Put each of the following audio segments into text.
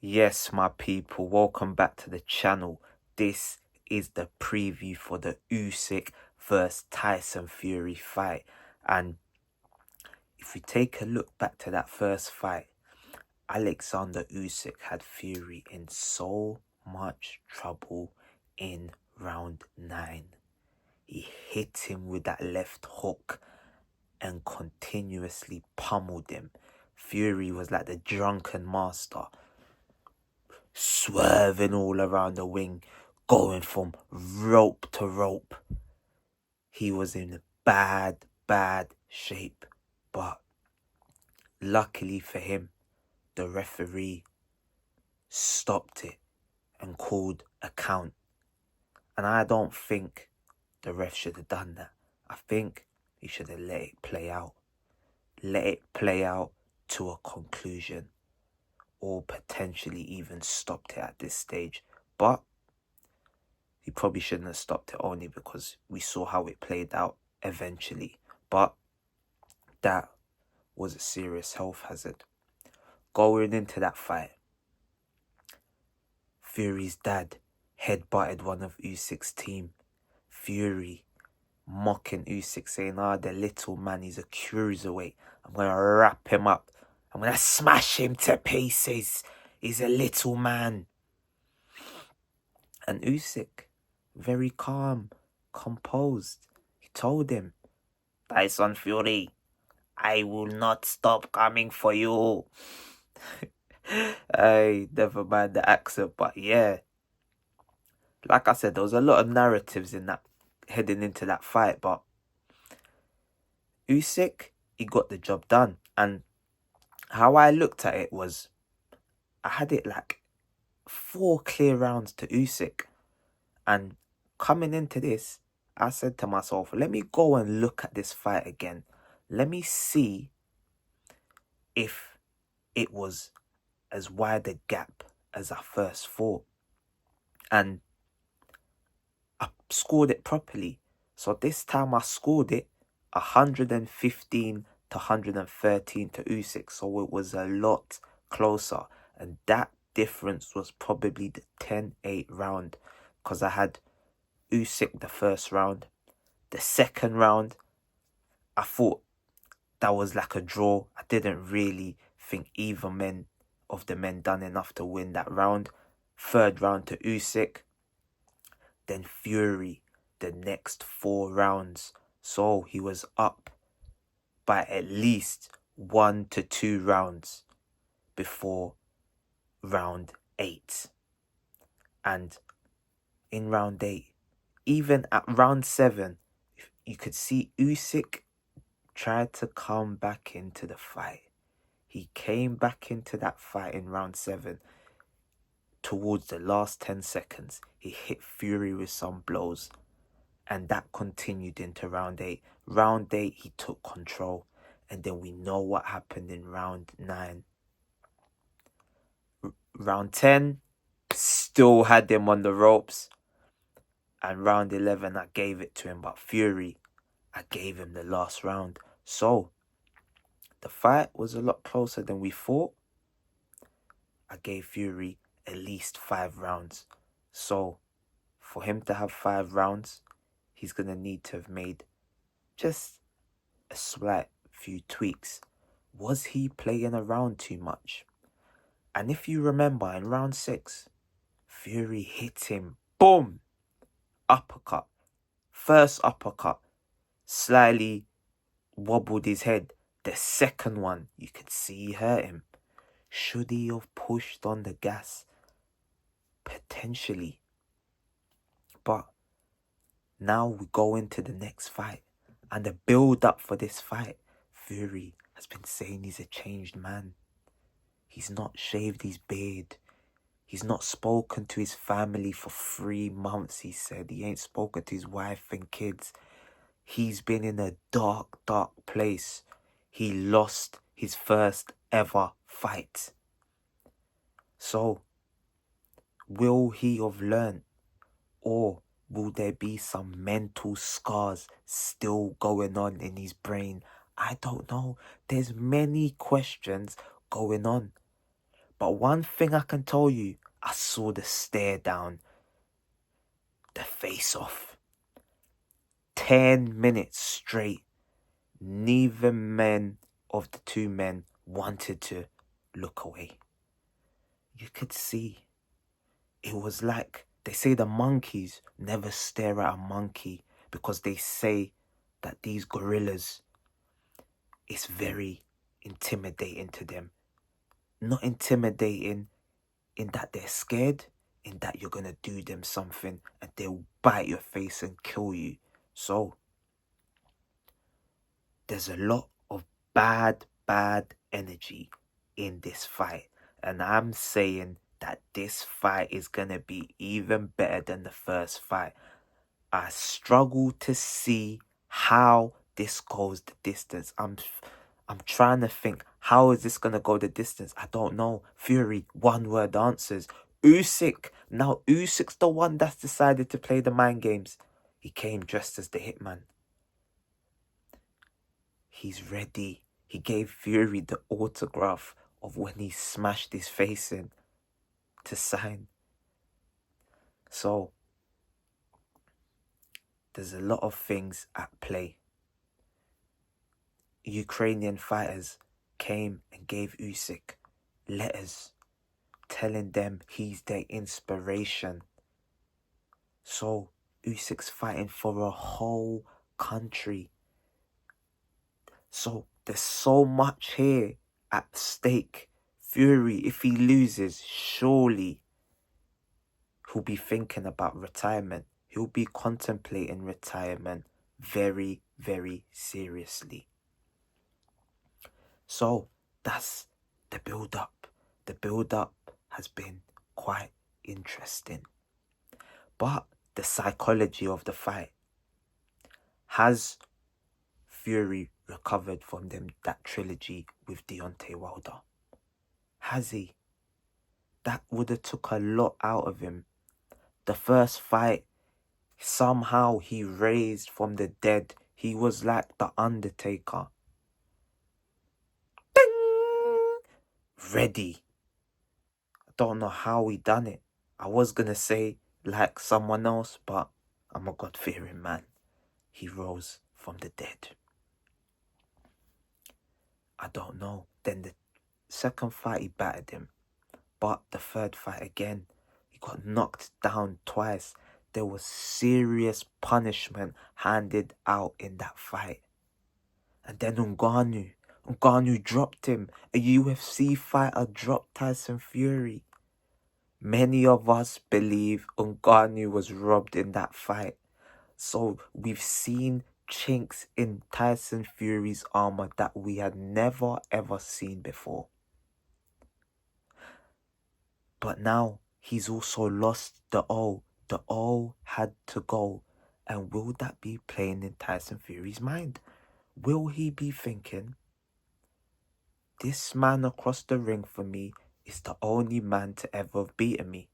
Yes, my people, welcome back to the channel. This is the preview for the Usyk vs Tyson Fury fight. And if we take a look back to that first fight, Alexander Usyk had Fury in so much trouble in round 9. He hit him with that left hook and continuously pummeled him. Fury was like the drunken master, swerving all around the wing, going from rope to rope. He was in bad shape, but luckily for him, the referee stopped it and called a count. And I don't think the ref should have done that. I think he should have let it play out. Let it play out to a conclusion, or potentially even stopped it at this stage. But he probably shouldn't have stopped it, only because we saw how it played out eventually. But that was a serious health hazard. Going into that fight, Fury's dad headbutted one of Usyk's team. Fury mocking Usyk, saying, the little man, he's a cruiserweight. I'm going to wrap him up. I'm going to smash him to pieces. He's a little man. And Usyk, very calm, composed, he told him, Tyson Fury, I will not stop coming for you. Hey, never mind the accent, but yeah. Like I said, there was a lot of narratives in that, heading into that fight, but Usyk, he got the job done. And how I looked at it was, I had it like 4 clear rounds to Usyk. And coming into this, I said to myself, let me go and look at this fight again. Let me see if it was as wide a gap as I first thought. And I scored it properly. So this time I scored it 115 to 113 to Usyk. So it was a lot closer. And that difference was probably the 10-8 round. Because I had Usyk the first round. The second round, I thought that was like a draw. I didn't really think either of the men done enough to win that round. Third round to Usyk. Then Fury the next 4 rounds. So he was up by at least 1 to 2 rounds before round 8. And in round 8, even at round 7, you could see Usyk tried to come back into the fight. He came back into that fight in round 7. Towards the last 10 seconds, he hit Fury with some blows. And that continued into round 8. Round 8, he took control. And then we know what happened in round 9. Round 10, still had him on the ropes. And round 11, I gave it to him. But Fury, I gave him the last round. So, the fight was a lot closer than we thought. I gave Fury at least 5 rounds. So, for him to have 5 rounds, he's going to need to have made just a slight few tweaks. Was he playing around too much? And if you remember, in round 6, Fury hit him. Boom! Uppercut. First uppercut. Slightly wobbled his head. The second one, you could see he hurt him. Should he have pushed on the gas? Potentially. But now we go into the next fight. And the build-up for this fight, Fury has been saying he's a changed man. He's not shaved his beard. He's not spoken to his family for 3 months, he said. He ain't spoken to his wife and kids. He's been in a dark place. He lost his first ever fight. So, will he have learned? Or will there be some mental scars still going on in his brain? I don't know. There's many questions going on. But one thing I can tell you, I saw the stare down, the face off. 10 minutes straight. Neither of the two men wanted to look away. You could see. It was like, they say the monkeys never stare at a monkey because they say that these gorillas, it's very intimidating to them. Not intimidating in that they're scared, in that you're going to do them something and they'll bite your face and kill you. So, there's a lot of bad energy in this fight. And I'm saying that this fight is going to be even better than the first fight. I struggle to see how this goes the distance. I'm trying to think, how is this going to go the distance? I don't know. Fury, one word answers. Usyk. Now Usyk's the one that's decided to play the mind games. He came dressed as the hitman. He's ready. He gave Fury the autograph of when he smashed his face in to sign. So, there's a lot of things at play. Ukrainian fighters came and gave Usyk letters telling them he's their inspiration. So, Usyk's fighting for a whole country. So, there's so much here at stake. Fury, if he loses, surely he'll be thinking about retirement. He'll be contemplating retirement very, very seriously. So, that's the build-up. The build-up has been quite interesting. But the psychology of the fight. Has Fury recovered from that trilogy with Deontay Wilder? Has he? That would have took a lot out of him. The first fight, somehow he raised from the dead. He was like the Undertaker. Ding! Ready. I don't know how he done it. I was going to say like someone else, but I'm a God-fearing man. He rose from the dead. I don't know. Then the second fight, he battered him. But the third fight again, he got knocked down twice. There was serious punishment handed out in that fight. And then Ngannou dropped him. A UFC fighter dropped Tyson Fury. Many of us believe Ngannou was robbed in that fight. So we've seen chinks in Tyson Fury's armor that we had never ever seen before. But now he's also lost the O. The O had to go. And will that be playing in Tyson Fury's mind? Will he be thinking, this man across the ring for me is the only man to ever have beaten me.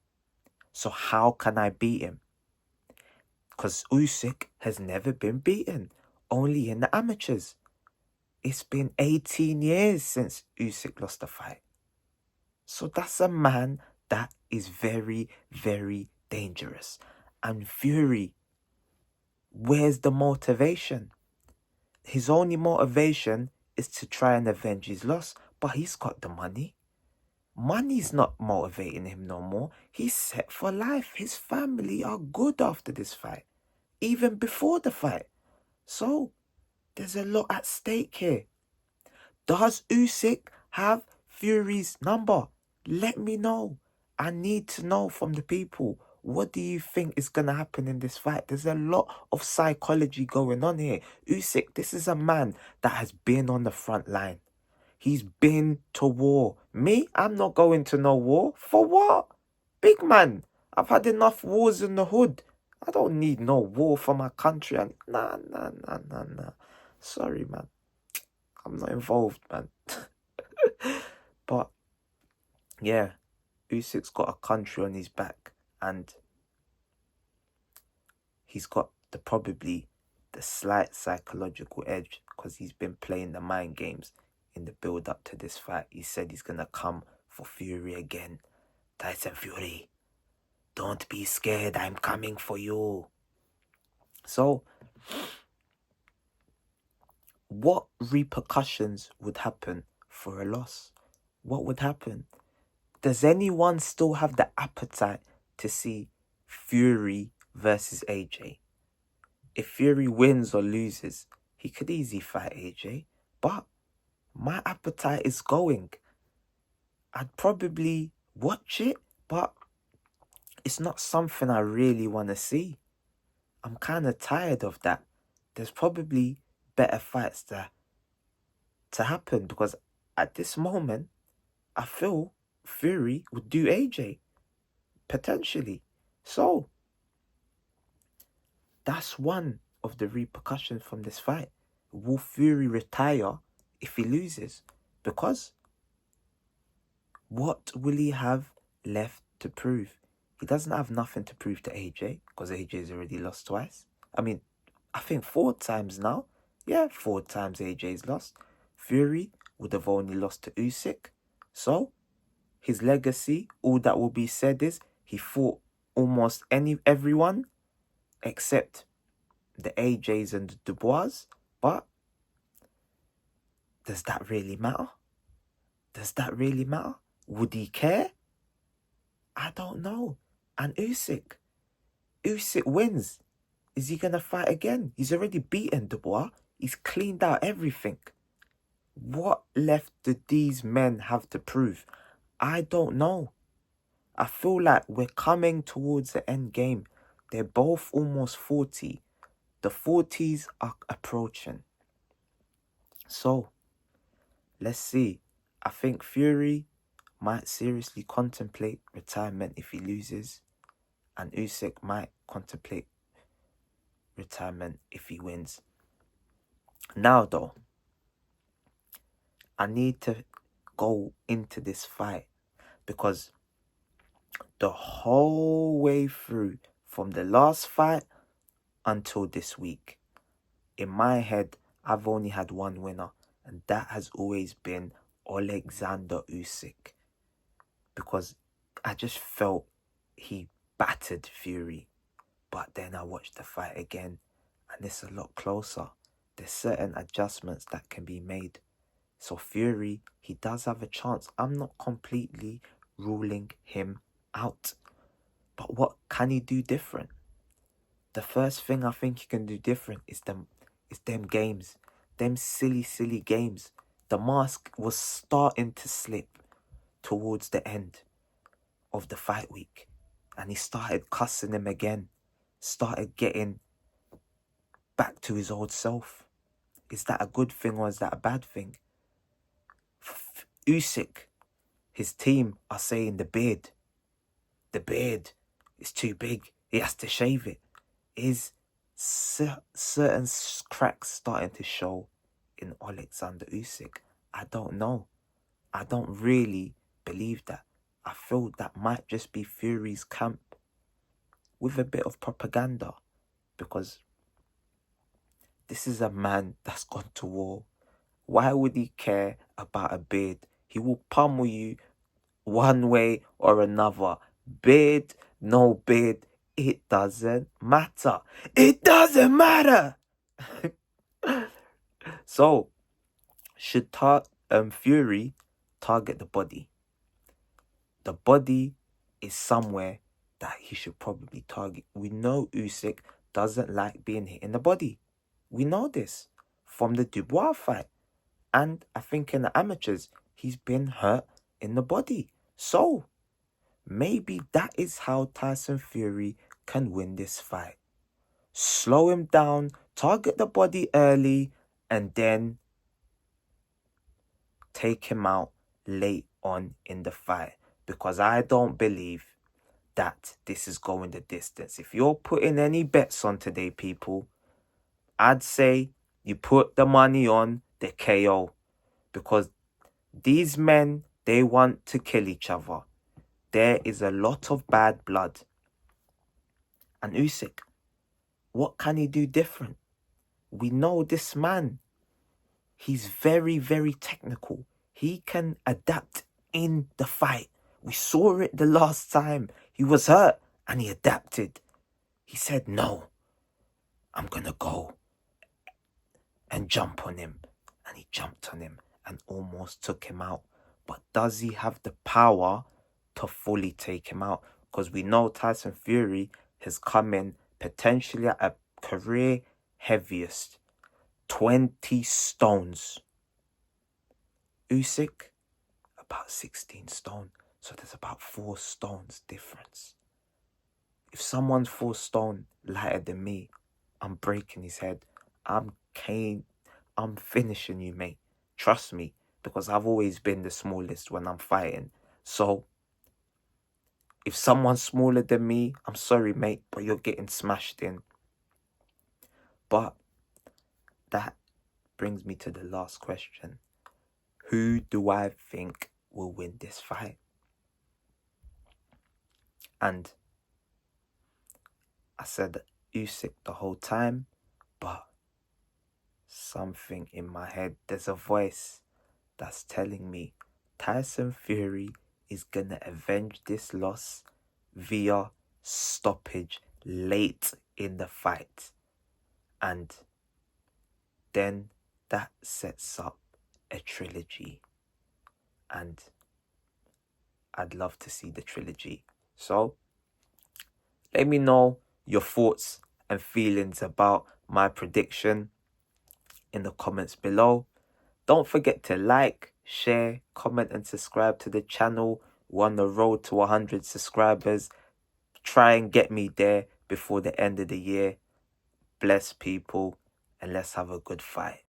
So how can I beat him? Because Usyk has never been beaten, only in the amateurs. It's been 18 years since Usyk lost a fight. So that's a man that is very, very dangerous. And Fury, where's the motivation? His only motivation is to try and avenge his loss, but he's got the money. Money's not motivating him no more. He's set for life. His family are good after this fight, even before the fight. So, there's a lot at stake here. Does Usyk have Fury's number? Let me know. I need to know from the people. What do you think is going to happen in this fight? There's a lot of psychology going on here. Usyk, this is a man that has been on the front line. He's been to war. Me, I'm not going to no war. For what? Big man, I've had enough wars in the hood. I don't need no war for my country. And nah. Sorry, man. I'm not involved, man. But, yeah, Usyk's got a country on his back. And he's got probably the slight psychological edge because he's been playing the mind games in the build-up to this fight. He said he's going to come for Fury again. Tyson Fury, don't be scared, I'm coming for you. So, what repercussions would happen for a loss? What would happen? Does anyone still have the appetite to see Fury versus AJ? If Fury wins or loses, he could easily fight AJ. But my appetite is going. I'd probably watch it, but it's not something I really want to see. I'm kind of tired of that. There's probably better fights to happen, because at this moment, I feel Fury would do AJ, potentially. So, that's one of the repercussions from this fight. Will Fury retire if he loses? Because what will he have left to prove? He doesn't have nothing to prove to AJ, because AJ's already lost twice. I mean, I think 4 times now. Yeah, 4 times AJ's lost. Fury would have only lost to Usyk. So, his legacy, all that will be said is he fought almost everyone except the AJs and the Dubois. But does that really matter? Does that really matter? Would he care? I don't know. And Usyk wins. Is he going to fight again? He's already beaten Dubois. He's cleaned out everything. What left do these men have to prove? I don't know. I feel like we're coming towards the end game. They're both almost 40. The 40s are approaching. So, let's see. I think Fury might seriously contemplate retirement if he loses, and Usyk might contemplate retirement if he wins. Now though, I need to go into this fight, because the whole way through, from the last fight until this week, in my head, I've only had one winner, and that has always been Alexander Usyk, because I just felt he battered Fury. But then I watched the fight again, and it's a lot closer. There's certain adjustments that can be made. So Fury, he does have a chance. I'm not completely ruling him out. But what can he do different? The first thing I think he can do different is them games. Them silly games. The mask was starting to slip towards the end of the fight week, and he started cussing him again. Started getting back to his old self. Is that a good thing or is that a bad thing? Usyk, his team are saying the beard is too big. He has to shave it. Is certain cracks starting to show in Alexander Usyk? I don't know. I don't really believe that. I feel that might just be Fury's camp with a bit of propaganda, because this is a man that's gone to war. Why would he care about a beard? He will pummel you one way or another. Beard, no beard, it doesn't matter. It doesn't matter! So, should Fury target the body? The body is somewhere that he should probably target. We know Usyk doesn't like being hit in the body. We know this from the Dubois fight. And I think in the amateurs, he's been hurt in the body. So, maybe that is how Tyson Fury can win this fight. Slow him down, target the body early, and then take him out late on in the fight. Because I don't believe that this is going the distance. If you're putting any bets on today, people, I'd say you put the money on the KO. Because these men, they want to kill each other. There is a lot of bad blood. And Usyk, what can he do different? We know this man. He's very, very technical. He can adapt in the fight. We saw it the last time. He was hurt and he adapted. He said, no, I'm going to go and jump on him. And he jumped on him and almost took him out. But does he have the power to fully take him out? Because we know Tyson Fury has come in potentially at a career heaviest, 20 stones. Usyk, about 16 stone. So there's about 4 stones difference. If someone's 4 stone lighter than me, I'm breaking his head. I'm finishing you, mate. Trust me, because I've always been the smallest when I'm fighting. So if someone's smaller than me, I'm sorry, mate, but you're getting smashed in. But that brings me to the last question. Who do I think will win this fight? And I said Usyk the whole time, but something in my head, there's a voice that's telling me Tyson Fury is gonna avenge this loss via stoppage late in the fight. And then that sets up a trilogy. And I'd love to see the trilogy. So let me know your thoughts and feelings about my prediction in the comments below. Don't forget to like, share, comment and subscribe to the channel. We're on the road to 100 subscribers. Try and get me there before the end of the year. Bless people and let's have a good fight.